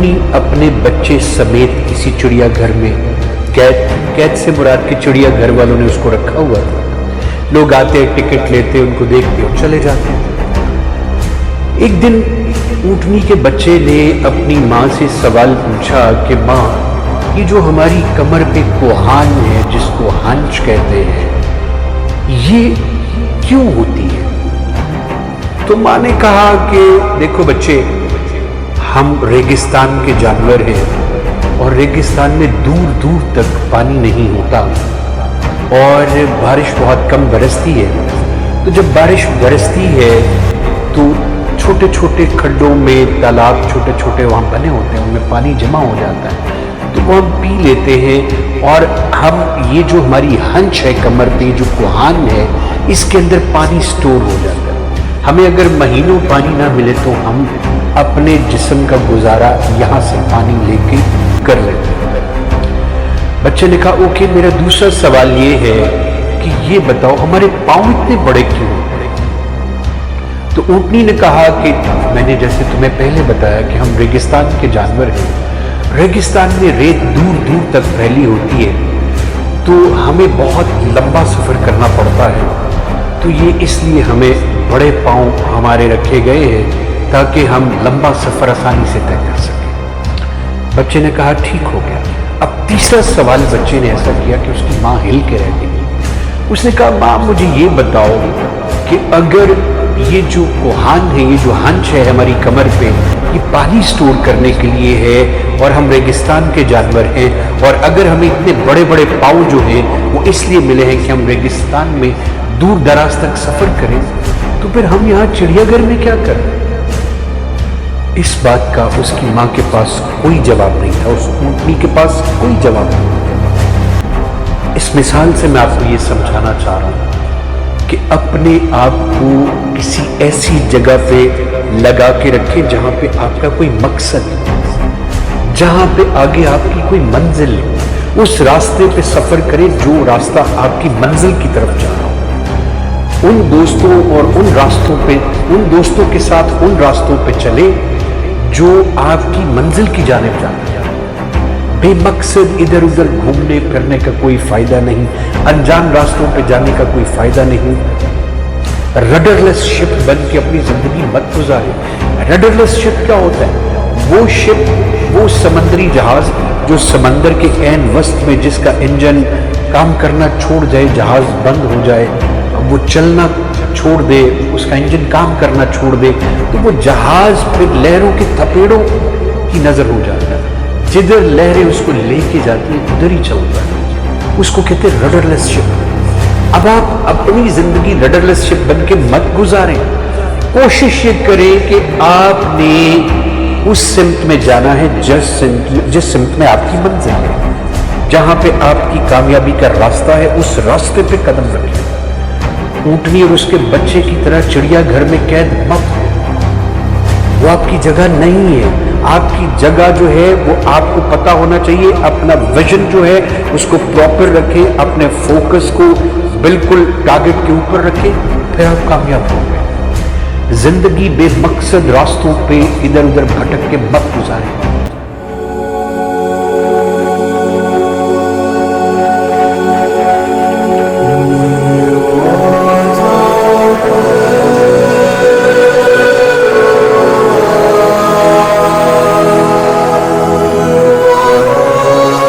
ऊँटनी अपने बच्चे समेत किसी चिड़िया घर में कैद से मुराद के चिड़िया घर वालों ने उसको रखा हुआ था। लोग आते, टिकट लेते, उनको देखते और चले जाते। एक दिन ऊँटनी के बच्चे ने अपनी माँ से सवाल पूछा कि माँ, ये जो हमारी कमर पे कोहान है, जिसको हंच कहते हैं, ये क्यों होती है? तो माँ ने कहा कि देखो बच्चे, हम रेगिस्तान के जानवर हैं और रेगिस्तान में दूर दूर तक पानी नहीं होता और बारिश बहुत कम बरसती है। तो जब बारिश बरसती है तो छोटे छोटे खड्डों में तालाब छोटे छोटे वहाँ बने होते हैं, उनमें पानी जमा हो जाता है, तो वो हम पी लेते हैं। और हम ये जो हमारी हंच है कमर पे, जो कोहान है, इसके अंदर पानी स्टोर हो जाता है। हमें अगर महीनों पानी ना मिले तो हम अपने जिस्म का गुजारा यहाँ से पानी लेके कर लेते हैं। बच्चे ने कहा ओके, मेरा दूसरा सवाल ये है कि ये बताओ हमारे पाँव इतने बड़े क्यों? तो ऊँटनी ने कहा कि मैंने जैसे तुम्हें पहले बताया कि हम रेगिस्तान के जानवर हैं। रेगिस्तान में रेत दूर दूर तक फैली होती है, तो हमें बहुत लंबा सफ़र करना पड़ता है। तो ये इसलिए हमें बड़े पाँव हमारे रखे गए हैं ताकि हम लंबा सफ़र आसानी से तय कर सकें। बच्चे ने कहा ठीक हो गया। अब तीसरा सवाल बच्चे ने ऐसा किया कि उसकी माँ हिल के रह गई। उसने कहा माँ, मुझे ये बताओ कि अगर ये जो कोहान है, ये जो हंच है हमारी कमर पे, ये पानी स्टोर करने के लिए है और हम रेगिस्तान के जानवर हैं, और अगर हमें इतने बड़े बड़े पाँव जो हैं वो इसलिए मिले हैं कि हम रेगिस्तान में दूर दराज तक सफ़र करें, तो फिर हम यहाँ चिड़ियाघर में क्या कर रहे हैं? इस बात का उसकी माँ के पास कोई जवाब नहीं था, उस ऊँटनी के पास कोई जवाब नहीं था। इस मिसाल से मैं आपको ये समझाना चाह रहा हूँ कि अपने आप को किसी ऐसी जगह पे लगा के रखें जहाँ पे आपका कोई मकसद हो, जहाँ पे आगे आपकी कोई मंजिल हो। उस रास्ते पे सफ़र करें जो रास्ता आपकी मंजिल की तरफ जा रहा हो। उन दोस्तों और उन रास्तों पे, उन दोस्तों के साथ उन रास्तों पे चले जो आपकी मंजिल की जानिब जाते हैं। बेमकसद इधर उधर घूमने फिरने का कोई फायदा नहीं, अनजान रास्तों पे जाने का कोई फायदा नहीं। रडरलेस शिप बन के अपनी जिंदगी मत गुजारे। रडरलेस शिप क्या होता है? वो शिप, वो समंदरी जहाज जो समंदर के ऐन वस्त में जिसका इंजन काम करना छोड़ जाए, जहाज बंद हो जाए, वो चलना छोड़ दे, उसका इंजन काम करना छोड़ दे, तो वो जहाज फिर लहरों के थपेड़ों की नजर हो जाता है। जिधर लहरें उसको लेके जाती है उधर ही चलता है। उसको कहते हैं रडरलेस शिप। अब आप अपनी जिंदगी रडरलेस शिप बन के मत गुजारें। कोशिश ये करें कि आपने उस सिमत में जाना है जिस सिमत में आपकी मंजिल है, जहां पे आपकी कामयाबी का रास्ता है, उस रास्ते पे कदम रखें। ऊँटनी और उसके बच्चे की तरह चिड़ियाघर में कैद मत हो। वो आपकी जगह नहीं है। आपकी जगह जो है वो आपको पता होना चाहिए। अपना विजन जो है उसको प्रॉपर रखें, अपने फोकस को बिल्कुल टारगेट के ऊपर रखें, फिर आप कामयाब होंगे। जिंदगी बेमकसद रास्तों पे इधर उधर भटक के मत गुजारें।